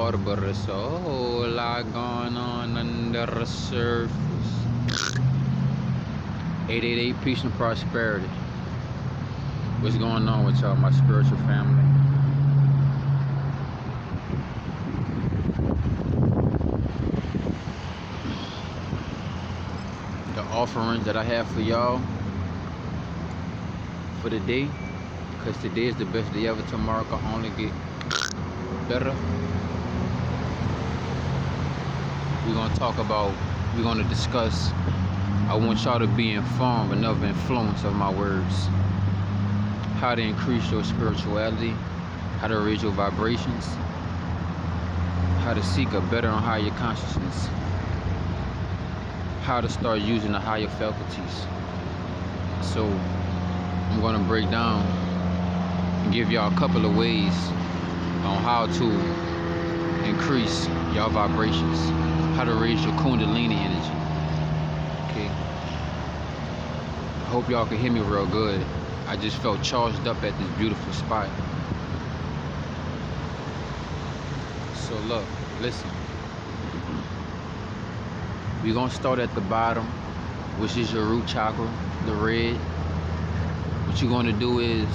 water, but there's a whole lot going on under the surface. 888 Peace and Prosperity. What's going on with y'all, my spiritual family? The offerings that I have for y'all for the day, because today is the best day ever. Tomorrow can only get better. We're going to discuss. I want y'all to be informed and of influence of my words. How to increase your spirituality, how to raise your vibrations, how to seek a better and higher consciousness, how to start using the higher faculties. So I'm going to break down and give y'all a couple of ways on how to increase your vibrations, how to raise your Kundalini energy. Okay. I hope y'all can hear me real good. I just felt charged up at this beautiful spot. So look, listen. We're gonna start at the bottom, which is your root chakra, the red. What you're gonna do is,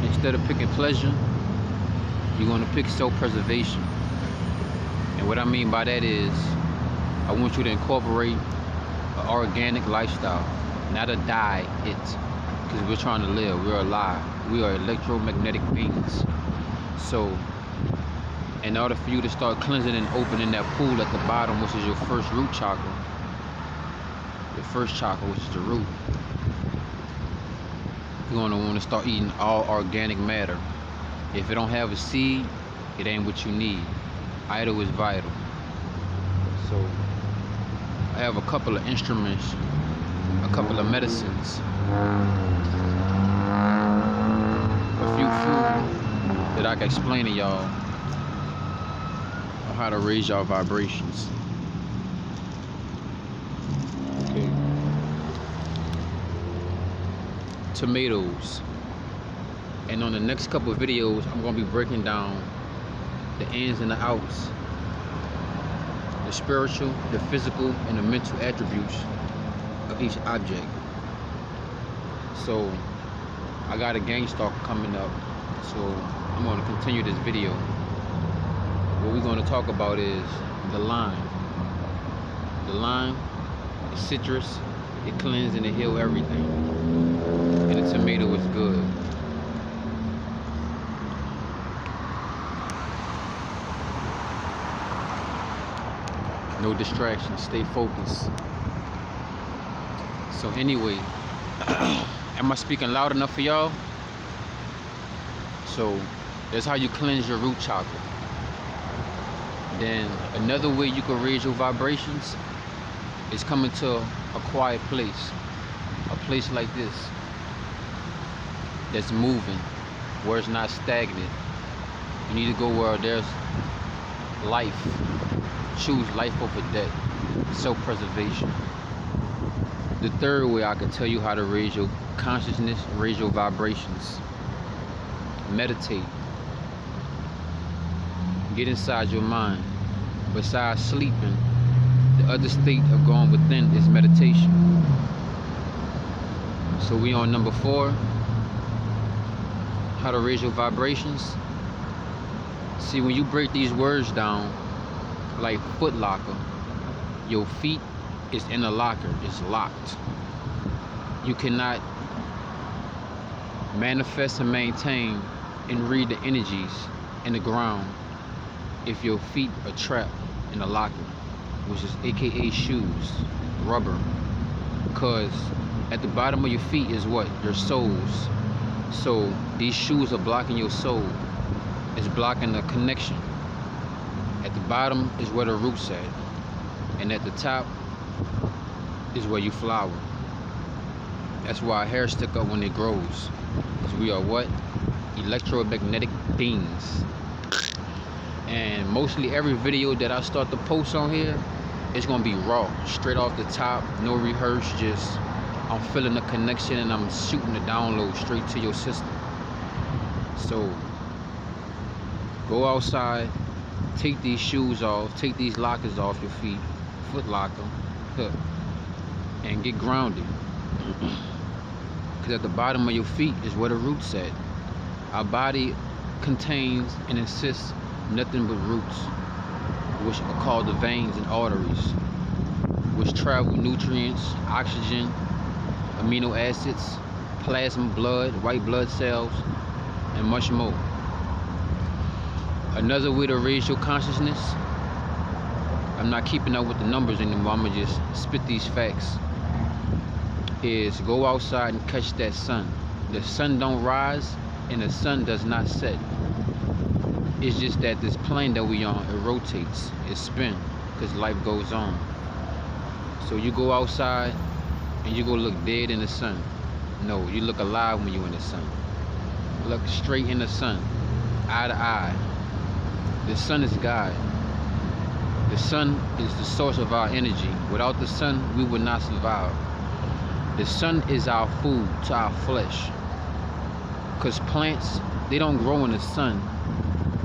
instead of picking pleasure, you're gonna pick self-preservation. And what I mean by that is, I want you to incorporate an organic lifestyle, not a diet, because we're trying to live, we're alive, we are electromagnetic beings. So in order for you to start cleansing and opening that pool at the bottom, which is your first root chakra, which is the root, you're going to want to start eating all organic matter. If it don't have a seed, it ain't what you need. Idle is vital. So I have a couple of instruments, a couple of medicines, a few food that I can explain to y'all on how to raise y'all vibrations. Okay. Tomatoes. And on the next couple of videos, I'm going to be breaking down the ins and the outs, the spiritual, the physical, and the mental attributes of each object. So I got a gang stalk coming up, so I'm going to continue this video. What we're going to talk about is the lime. The lime is citrus, it cleanses and it heals everything, and the tomato is good. No distractions, stay focused. So anyway, am I speaking loud enough for y'all? So that's how you cleanse your root chakra. Then another way you can raise your vibrations is coming to a quiet place. A place like this that's moving, where it's not stagnant. You need to go where there's life. Choose life over death. Self-preservation. The third way I can tell you how to raise your consciousness, raise your vibrations. Meditate. Get inside your mind. Besides sleeping, the other state of going within is meditation. So we on number 4. How to raise your vibrations. See, when you break these words down, like foot locker, your feet is in a locker, it's locked. You cannot manifest and maintain and read the energies in the ground if your feet are trapped in a locker, which is aka shoes, rubber. Because at the bottom of your feet is what? Your soles. So these shoes are blocking your soul. It's blocking the connection. At the bottom is where the root's at, and at the top is where you flower. That's why hair stick up when it grows, because we are what? Electromagnetic beings. And mostly every video that I start to post on here, it's gonna be raw, straight off the top, no rehearse, just I'm feeling the connection and I'm shooting the download straight to your system. So go outside, take these shoes off, take these lockers off your feet, foot locker, and get grounded. Because at the bottom of your feet is where the roots at. Our body contains and insists nothing but roots, which are called the veins and arteries, which travel nutrients, oxygen, amino acids, plasma, blood, white blood cells, and much more. Another way to raise your consciousness, I'm not keeping up with the numbers anymore, I'm gonna just spit these facts, is go outside and catch that sun. The sun don't rise and the sun does not set. It's just that this plane that we on, it rotates, it spins, because life goes on. So you go outside and you go look dead in the sun. No, you look alive when you're in the sun. Look straight in the sun, eye to eye. The sun is God. The sun is the source of our energy. Without the sun, we would not survive. The sun is our food to our flesh. Because plants, they don't grow in the sun.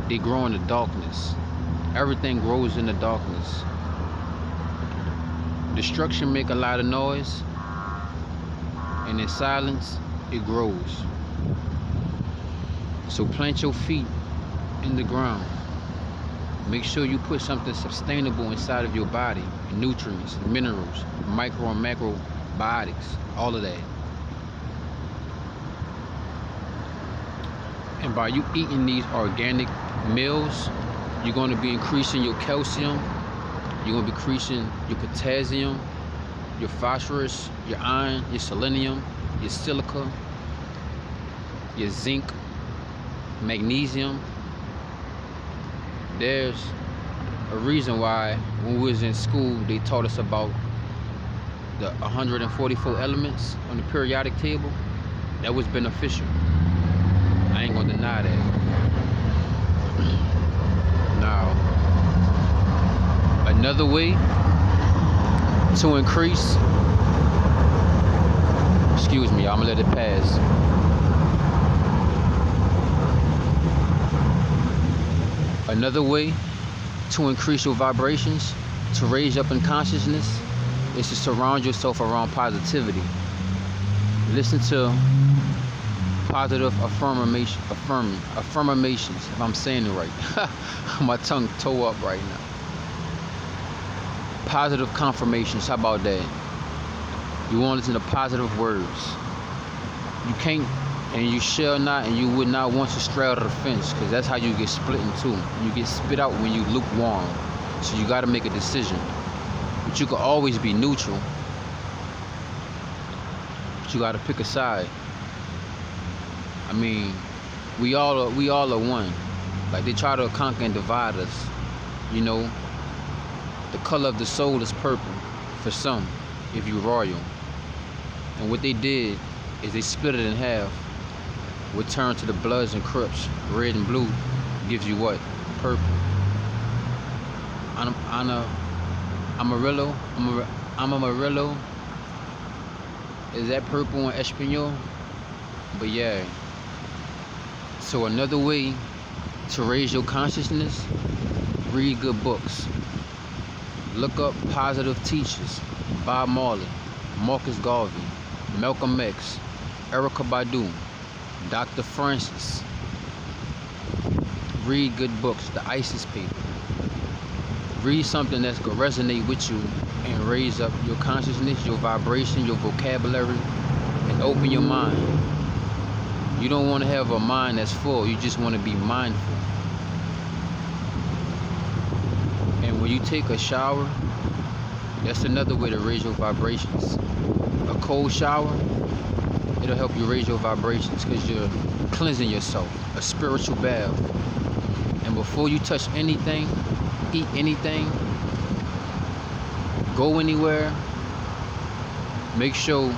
They grow in the darkness. Everything grows in the darkness. Destruction make a lot of noise, and in silence, it grows. So plant your feet in the ground. Make sure you put something sustainable inside of your body, nutrients, minerals, micro and macrobiotics, all of that. And by you eating these organic meals, you're going to be increasing your calcium, you're going to be increasing your potassium, your phosphorus, your iron, your selenium, your silica, your zinc, magnesium. There's a reason why when we was in school they taught us about the 144 elements on the periodic table. That was beneficial. I ain't gonna deny that. Now, another way to increase, excuse me, I'm gonna let it pass. Another way to increase your vibrations, to raise up in consciousness, is to surround yourself around positivity. Listen to positive affirmations, if I'm saying it right. My tongue toe up right now. Positive confirmations, how about that? You want to listen to positive words. You can't, and you shall not, and you would not want to straddle the fence, because that's how you get split in two. You get spit out when you lukewarm. So you got to make a decision. But you can always be neutral. But you got to pick a side. I mean, we all are one. Like they try to conquer and divide us. You know, the color of the soul is purple for some, if you royal. And what they did is they split it in half. Would turn to the Bloods and Crips. Red and blue gives you what? Purple. Amarillo. Is that purple and Espanol? But yeah. So another way to raise your consciousness, read good books. Look up positive teachers. Bob Marley, Marcus Garvey, Malcolm X, Erykah Badu, Dr. Francis. Read good books, the ISIS paper. Read something that's going to resonate with you and raise up your consciousness, your vibration, your vocabulary, and open your mind. You don't want to have a mind that's full, you just want to be mindful. And when you take a shower, that's another way to raise your vibrations. A cold shower, it'll help you raise your vibrations because you're cleansing yourself, a spiritual bath. And before you touch anything, eat anything, go anywhere, make sure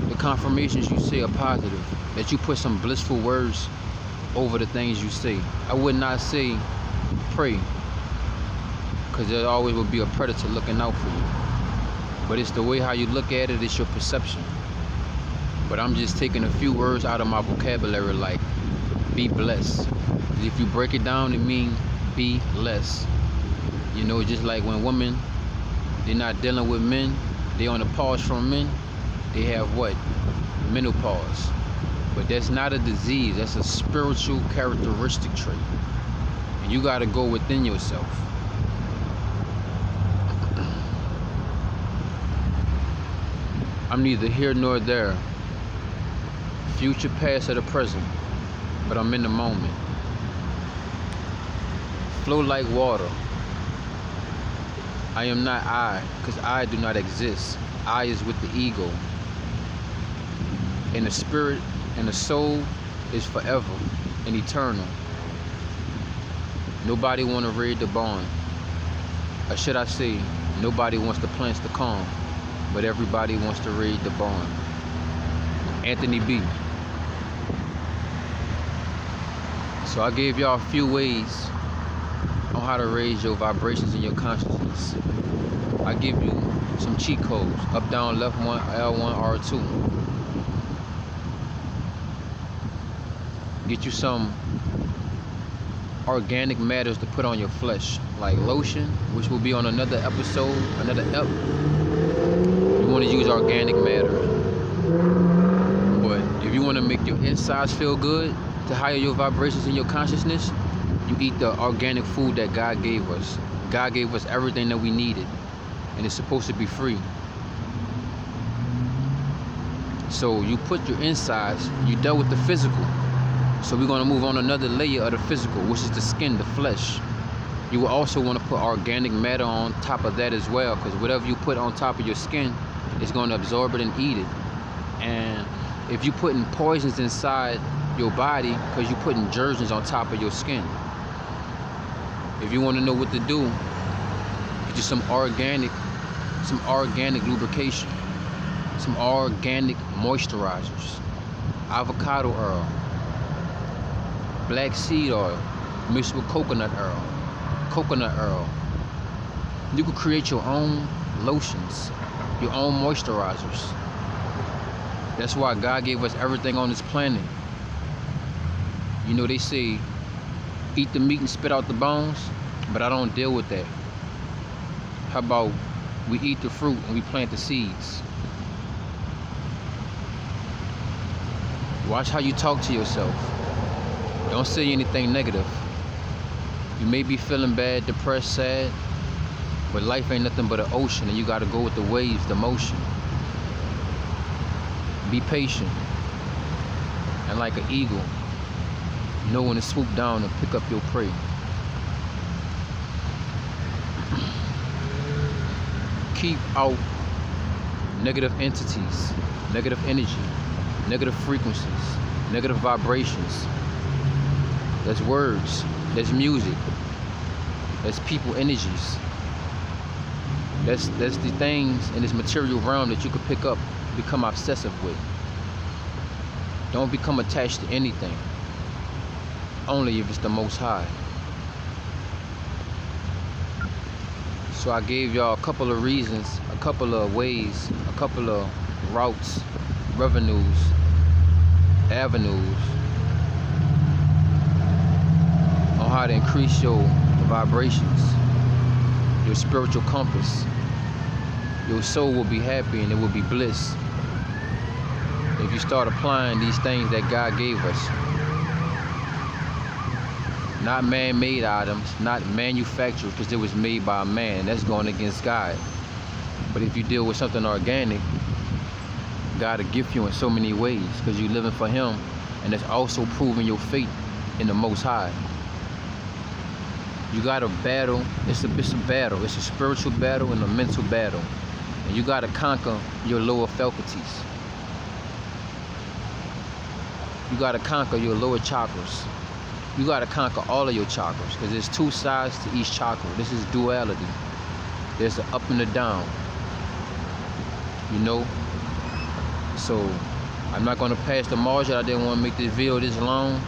the confirmations you say are positive, that you put some blissful words over the things you say. I would not say pray, because there always will be a predator looking out for you. But it's the way how you look at it, it's your perception. But I'm just taking a few words out of my vocabulary, like be blessed. If you break it down, it means be less. You know, just like when women, they're not dealing with men, they on a pause from men, they have what? Menopause. But that's not a disease, that's a spiritual characteristic trait. And you gotta go within yourself. I'm neither here nor there, future, past, or the present, but I'm in the moment. Flow like water. I am not I, because I do not exist. I is with the ego. And the spirit and the soul is forever and eternal. Nobody want to raid the barn. Or should I say, nobody wants the plants to calm, but everybody wants to raid the barn. Anthony B. So I gave y'all a few ways on how to raise your vibrations in your consciousness. I give you some cheat codes: up, down, left, one, L1, R2. Get you some organic matters to put on your flesh, like lotion, which will be on another episode, another ep. You want to use organic matter. But if you want to make your insides feel good, to higher your vibrations in your consciousness, you eat the organic food that God gave us. God gave us everything that we needed, and it's supposed to be free. So you put your insides, you dealt with the physical. So we're going to move on another layer of the physical, which is the skin, the flesh. You will also want to put organic matter on top of that as well, because whatever you put on top of your skin, it's going to absorb it and eat it. And if you're putting poisons inside your body, because you're putting germs on top of your skin, if you want to know what to do, get you some organic lubrication, some organic moisturizers, avocado oil, black seed oil mixed with coconut oil. You can create your own lotions, your own moisturizers. That's why God gave us everything on this planet. You know, they say eat the meat and spit out the bones, but I don't deal with that. How about we eat the fruit and we plant the seeds? Watch how you talk to yourself. Don't say anything negative. You may be feeling bad, depressed, sad, but life ain't nothing but an ocean, and you gotta go with the waves, the motion. Be patient, and like an eagle, know when to swoop down and pick up your prey. Keep out negative entities, negative energy, negative frequencies, negative vibrations. That's words, that's music, that's people energies. That's the things in this material realm that you could pick up, become obsessive with. Don't become attached to anything, only if it's the Most High. So I gave y'all a couple of reasons, a couple of ways, a couple of routes, avenues, on how to increase your vibrations, your spiritual compass. Your soul will be happy and it will be bliss if you start applying these things that God gave us. Not man-made items, not manufactured because it was made by a man. That's going against God. But if you deal with something organic, God will gift you in so many ways because you're living for Him, and it's also proving your faith in the Most High. You got to battle. It's a battle. It's a spiritual battle and a mental battle. And you got to conquer your lower faculties. You got to conquer your lower chakras. You got to conquer all of your chakras because there's two sides to each chakra. This is duality. There's an up and a down. You know? So, I'm not going to pass the margin. I didn't want to make this video this long.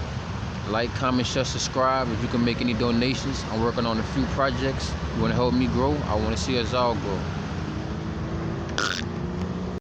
Like, comment, share, subscribe. If you can make any donations, I'm working on a few projects. You want to help me grow? I want to see us all grow.